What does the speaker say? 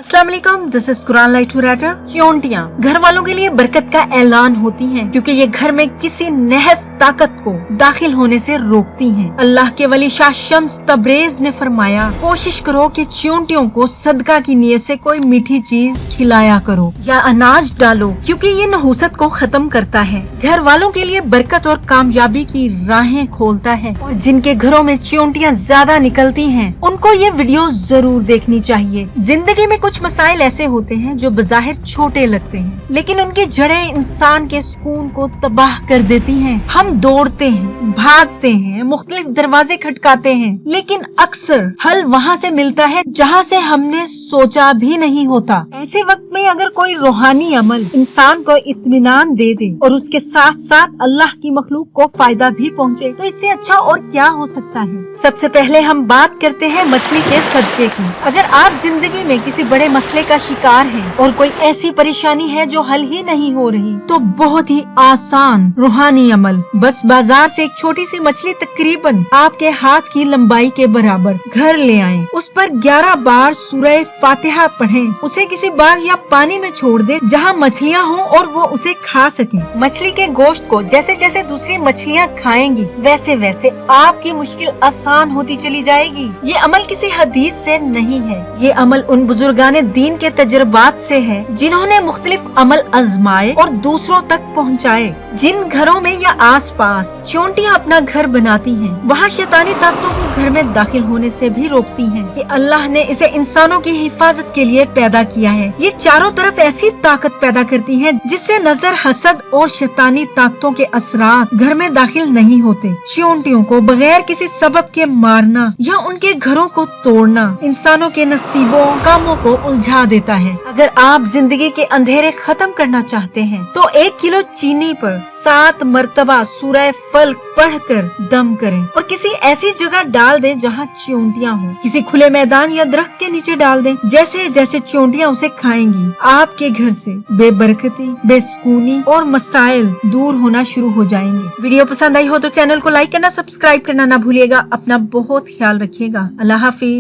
अस्सलाम वालेकुम, this is Quran light writer. चींटियां घर वालों के लिए बरकत का ऐलान होती हैं क्योंकि ये घर में किसी नहस ताकत को दाखिल होने से रोकती हैं। अल्लाह के वली शाह शम्स तबरेज ने फरमाया, कोशिश करो कि चींटियों को सदका की नीयत से कोई मीठी चीज खिलाया करो या अनाज डालो क्योंकि ये नहुसत को खत्म करता है, घर वालों के लिए बरकत और कामयाबी की राहें खोलता है। और जिनके घरों में चींटियां ज्यादा निकलती हैं उनको ये वीडियो जरूर देखनी चाहिए। जिंदगी में कुछ मसाइल ऐसे होते हैं जो बज़ाहिर छोटे लगते हैं लेकिन उनकी जड़ें इंसान के सुकून को तबाह कर देती हैं। हम दौड़ते हैं, भागते हैं, मुख्तलिफ दरवाजे खटकाते हैं लेकिन अक्सर हल वहाँ से मिलता है जहाँ से हमने सोचा भी नहीं होता। ऐसे वक्त में अगर कोई रूहानी अमल इंसान को इत्मीनान दे दे और उसके साथ साथ अल्लाह की मखलूक को फायदा भी पहुँचे तो इससे अच्छा और क्या हो सकता है। सबसे पहले हम बात करते हैं मछली के सदके की। अगर आप जिंदगी में किसी बड़े मसले का शिकार हैं और कोई ऐसी परेशानी है जो हल ही नहीं हो रही तो बहुत ही आसान रूहानी अमल, बस बाजार से एक छोटी सी मछली तकरीबन आपके हाथ की लंबाई के बराबर घर ले आएं, उस पर 11 बार सूरह फातिहा पढ़ें, उसे किसी बाग या पानी में छोड़ दें जहां मछलियां हों और वो उसे खा सकें। मछली के गोश्त को जैसे जैसे दूसरी मछलियां खाएंगी वैसे वैसे आपकी मुश्किल आसान होती चली जाएगी। ये अमल किसी हदीस से नहीं है, ये अमल उन बुजुर्गाने दीन के तजर्बात से है जिन्होंने मुख्तलिफ अमल आजमाए और दूसरों तक पहुँचाए। जिन घरों में या आस पास चींटियां अपना घर बनाती हैं, वहाँ शैतानी ताकतों को घर में दाखिल होने से भी रोकती हैं कि अल्लाह ने इसे इंसानों की हिफाजत के लिए पैदा किया है। ये चारों तरफ ऐसी ताकत पैदा करती हैं जिससे नजर, हसद और शैतानी ताकतों के असरात घर में दाखिल नहीं होते। चींटियों को बगैर किसी सबब के मारना या उनके घरों को तोड़ना इंसानों के नसीबों, कामों को उलझा देता है। अगर आप जिंदगी के अंधेरे खत्म करना चाहते हैं तो 1 किलो चीनी पर 7 मरतबा सूरह फल्क पढ़कर दम करें और किसी ऐसी जगह डाल दें जहां चींटियां हों। किसी खुले मैदान या दरख्त के नीचे डाल दें। जैसे जैसे चींटियां उसे खाएंगी आपके घर से बेबरकती, बेसुकूनी और मसाइल दूर होना शुरू हो जाएंगे। वीडियो पसंद आई हो तो चैनल को लाइक करना, सब्सक्राइब करना ना भूलिएगा। अपना बहुत ख्याल रखिएगा। अल्लाह हाफिज।